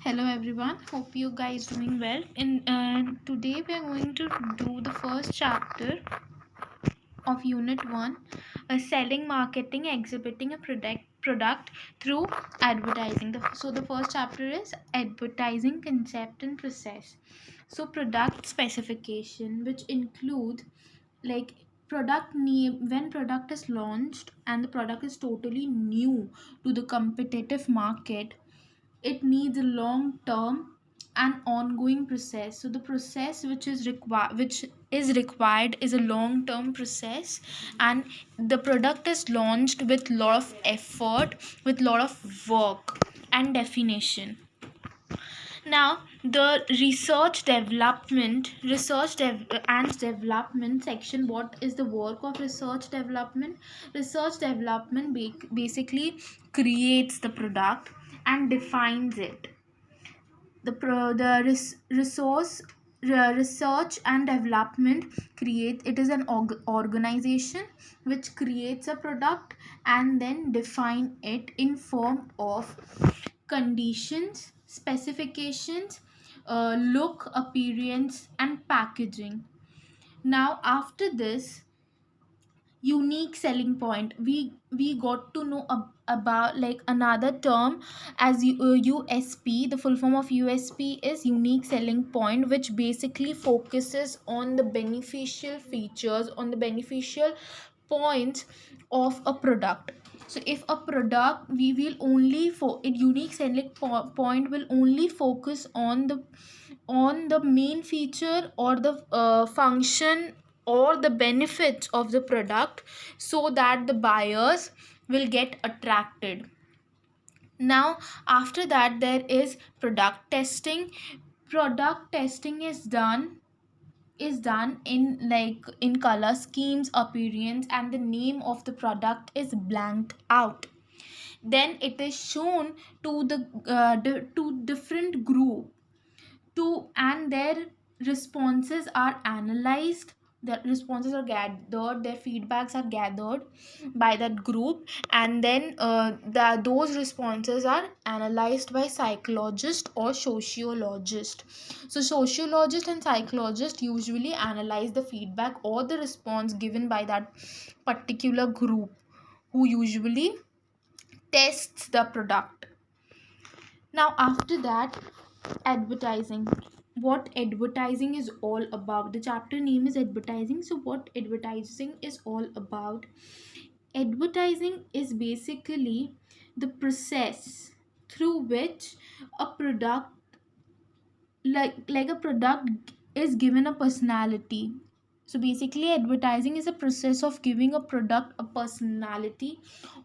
Hello everyone, hope you guys doing well. In Today we are going to do the first chapter of Unit 1, selling, marketing, exhibiting a product through advertising. The first chapter is advertising concept and process. So product specification, which includes like product name. When product is launched and the product is totally new to the competitive market, it needs a long term and ongoing process. So the process which is required is a long term process, and the product is launched with lot of effort, with lot of work and definition. Now the and development section. What is the work of research development? Research development basically creates the product and defines it. Research and development create it is an organization which creates a product and then define it in form of conditions, specifications, look, appearance and packaging. Now after this, unique selling point, we got to know about like another term as USP. The full form of USP is unique selling point, which basically focuses on the beneficial features, on the beneficial points of a product. So if a product, we will only for a unique selling point will only focus on the main feature or the function or the benefits of the product, so that the buyers will get attracted. Now after that, there is product testing. Product testing is done in color schemes, appearance, and the name of the product is blanked out. Then it is shown to to different group to and their responses are analyzed. The responses are gathered, their feedbacks are gathered by that group, and then those responses are analyzed by psychologist or sociologist. So sociologist and psychologist usually analyze the feedback or the response given by that particular group, who usually tests the product. Now after that, advertising. What advertising is all about? The chapter name is advertising. So what advertising is all about? Advertising is basically the process through which a product, like a product, is given a personality. So basically advertising is a process of giving a product a personality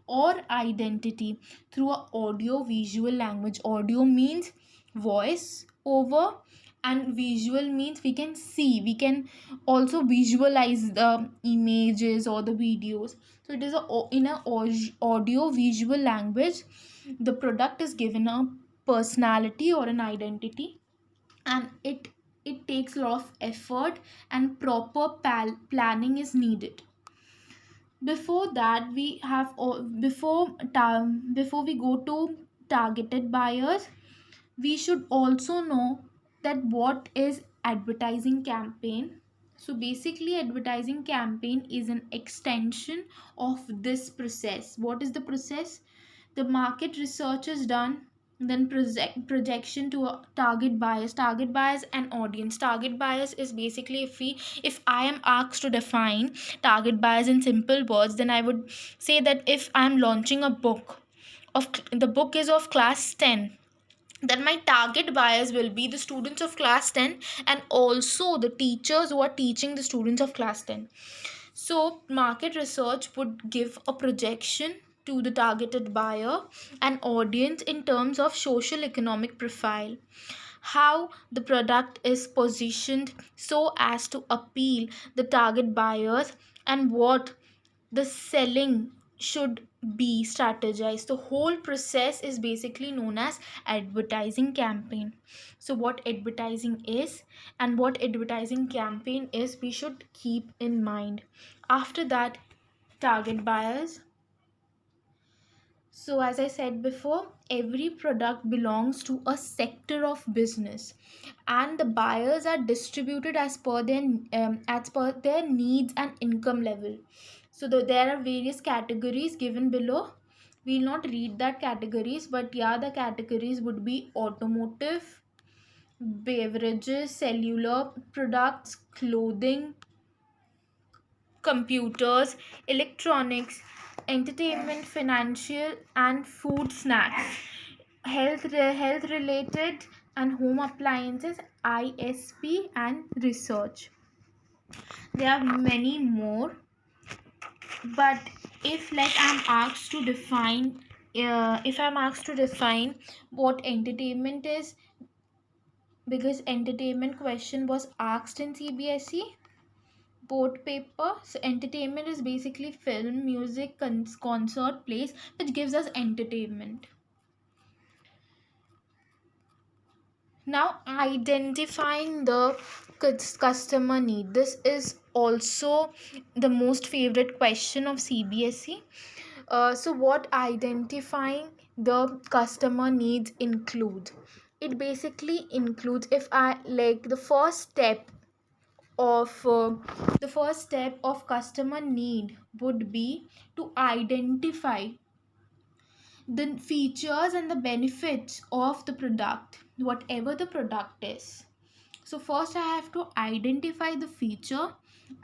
or identity through a audio visual language. Audio means voice over, and visual means we can see, we can also visualize the images or the videos. So it is in a audio visual language, the product is given a personality or an identity, and it takes a lot of effort and proper planning is needed. Before that, we have before we go to targeted buyers, we should also know that what is advertising campaign. So basically advertising campaign is an extension of this process. What is the process? The market research is done, then projection to a target buyers and audience. Target buyers is basically, if I am asked to define target buyers in simple words, then I would say that if I am launching a book, of the book is of class 10, then my target buyers will be the students of class 10 and also the teachers who are teaching the students of class 10. So market research would give a projection to the targeted buyer and audience in terms of social economic profile, how the product is positioned so as to appeal the target buyers, and what the selling should be strategized. The whole process is basically known as advertising campaign. So what advertising is and what advertising campaign is, we should keep in mind. After that, target buyers. So, as I said before, every product belongs to a sector of business, and the buyers are distributed as per their needs and income level. So, there are various categories given below. We'll not read that categories, but yeah, the categories would be automotive, beverages, cellular products, clothing, computers, electronics, entertainment, financial, and food snacks, health related and home appliances, ISP, and research. There are many more, but if I'm asked to define what entertainment is, because entertainment question was asked in CBSE board paper. So entertainment is basically film, music, concert, plays, which gives us entertainment. Now, identifying the customer need. This is also the most favorite question of CBSE. So what identifying the customer needs include? It basically includes, if I like, of the first step of customer need would be to identify the features and the benefits of the product, whatever the product is. So first I have to identify the feature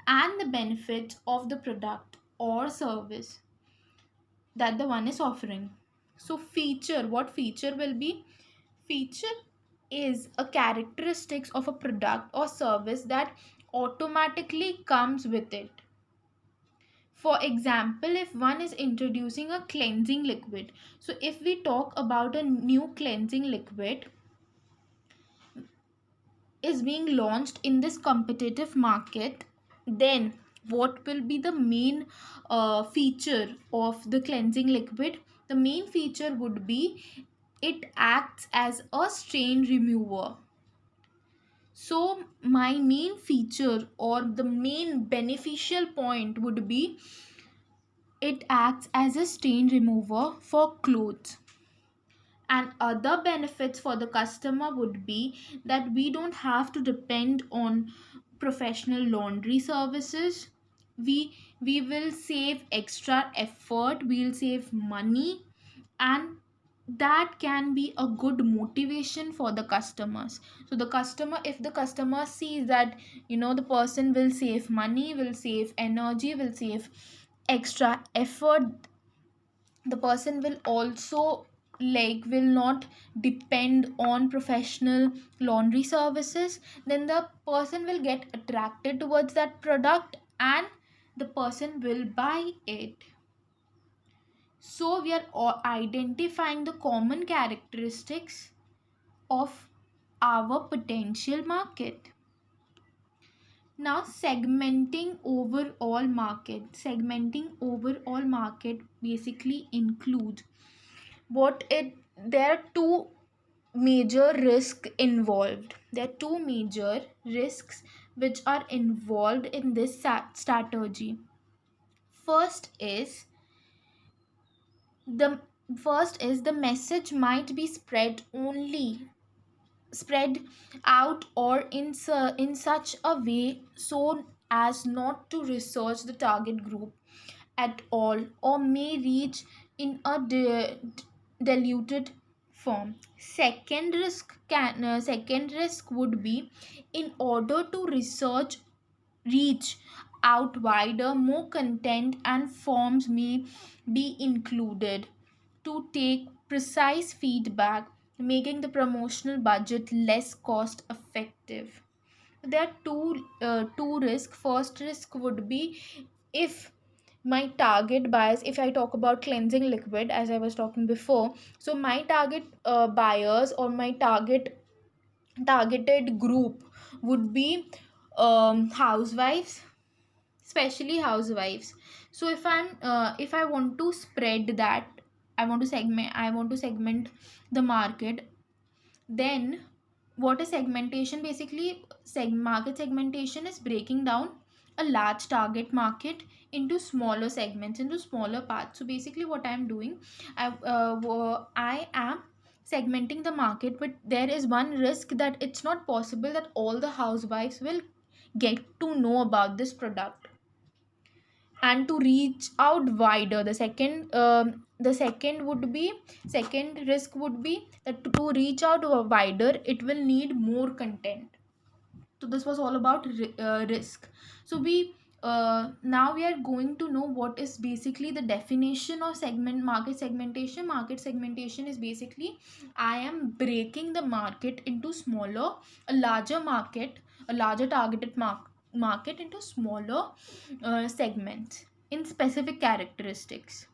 and the benefits of the product or service that the one is offering. So feature, what feature will be? Feature is a characteristics of a product or service that automatically comes with it. For example, if one is introducing a cleansing liquid, so if we talk about a new cleansing liquid is being launched in this competitive market, then what will be the main feature of the cleansing liquid? The main feature would be it acts as a stain remover. So my main feature or the main beneficial point would be it acts as a stain remover for clothes. And other benefits for the customer would be that we don't have to depend on professional laundry services. We will save extra effort, we'll save money, and that can be a good motivation for the customers. So the customer, if the customer sees that the person will save money, will save energy, will save extra effort, the person will also will not depend on professional laundry services, then the person will get attracted towards that product and the person will buy it. So we are identifying the common characteristics of our potential market. Now, segmenting overall market basically includes what it there are two major risks involved. There are two major risks which are involved in this strategy. First is the the message might be spread out or in such a way so as not to research the target group at all, or may reach in a diluted form. Second risk would be, in order to reach out wider, more content and forms may be included to take precise feedback, making the promotional budget less cost effective. There are two risks. First risk would be, if my target buyers, if I talk about cleansing liquid as I was talking before, so my target buyers or my targeted group would be housewives, especially housewives. So if I want to spread that, I want to segment the market, then what is segmentation? Basically, market segmentation is breaking down a large target market into smaller segments, into smaller parts. So basically what I'm doing, I am segmenting the market, but there is one risk that it's not possible that all the housewives will get to know about this product and to reach out wider. The second risk would be that to reach out wider, it will need more content. So this was all about risk. So we now we are going to know what is basically the definition of market segmentation is basically, I am breaking the market into smaller a larger market a larger targeted market into smaller segments in specific characteristics.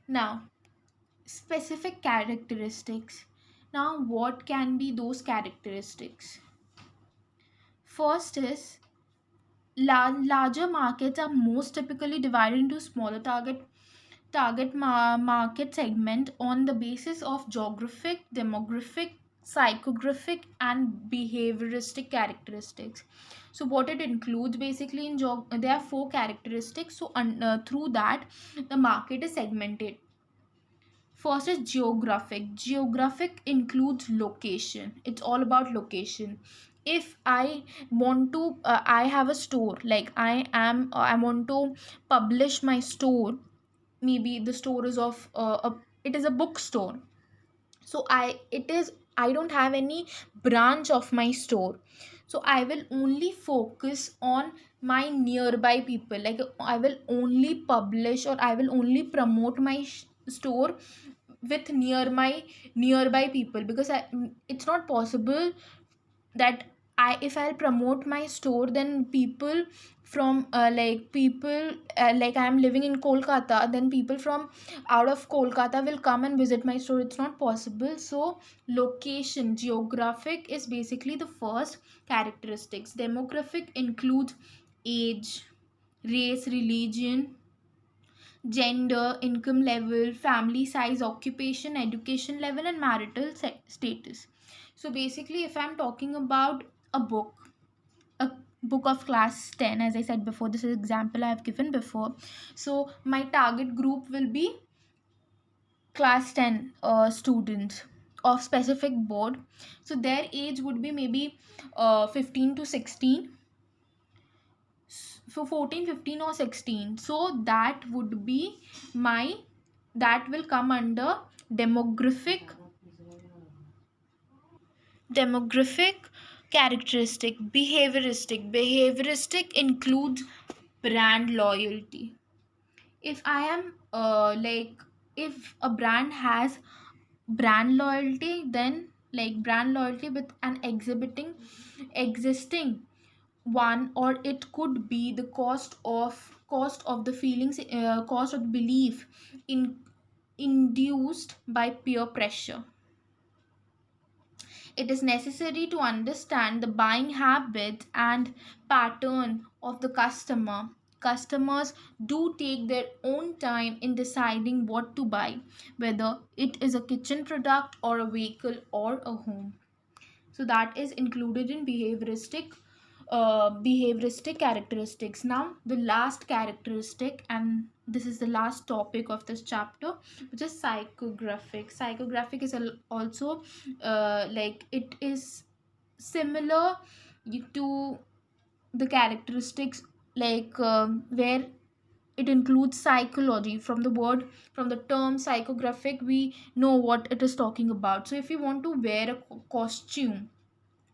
Now, specific characteristics. Now, what can be those characteristics? First is, larger markets are most typically divided into smaller market segment on the basis of geographic, demographic, psychographic, and behavioristic characteristics. So what it includes basically, there are four characteristics. So through that, the market is segmented. First is geographic. Geographic includes location. It's all about location. If I want to, I have a store. Like I want to publish my store. Maybe the store is of it is a bookstore. So I don't have any branch of my store. So I will only focus on my nearby people. Like I will only publish, or I will only promote my store with nearby people, because it's not possible that if I'll promote my store, then people from like I'm living in Kolkata, then people from out of Kolkata will come and visit my store. It's not possible. So location, geographic is basically the first characteristics. Demographic includes age, race, religion, gender, income level, family size, occupation, education level, and marital status. So basically, if I'm talking about a book, a book of class 10, as I said before, this is example I have given before. So my target group will be class 10 students of specific board. So their age would be maybe 15 to 16. So 14, 15, or 16. So that would be my, that will come under demographic. Characteristic. Behavioristic includes brand loyalty. If I am if a brand has brand loyalty, then like brand loyalty with an exhibiting existing one, or it could be the cost of the feelings, cost of the belief in induced by peer pressure. It is necessary to understand the buying habits and pattern of the customer. Customers do take their own time in deciding what to buy, whether it is a kitchen product or a vehicle or a home. So that is included in behavioristic characteristics. Now the last characteristic, and this is the last topic of this chapter, which is psychographic is also like it is similar to the characteristics, like where it includes psychology. From the term psychographic, we know what it is talking about. So if you want to wear a costume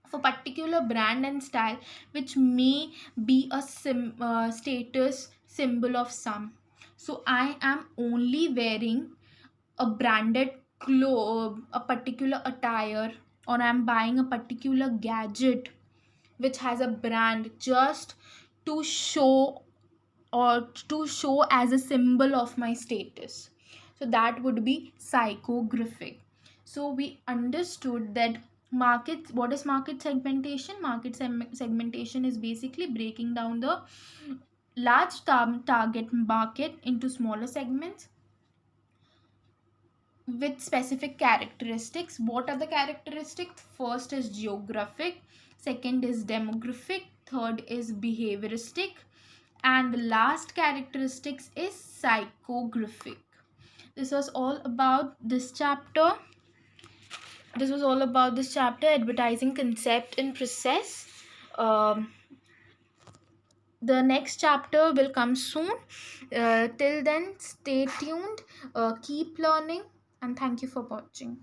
for particular brand and style, which may be a status symbol of some, so I am only wearing a branded a particular attire, or I'm buying a particular gadget which has a brand, just to show, or to show as a symbol of my status. So that would be psychographic. So we understood that what is market segmentation. Segmentation is basically breaking down the large target market into smaller segments with specific characteristics. What are the characteristics? First is geographic, second is demographic, third is behavioristic, and the last characteristics is psychographic. This was all about this chapter. This was all about this chapter, advertising concept and process. um, the next chapter will come soon. Till then, stay tuned, keep learning, and thank you for watching.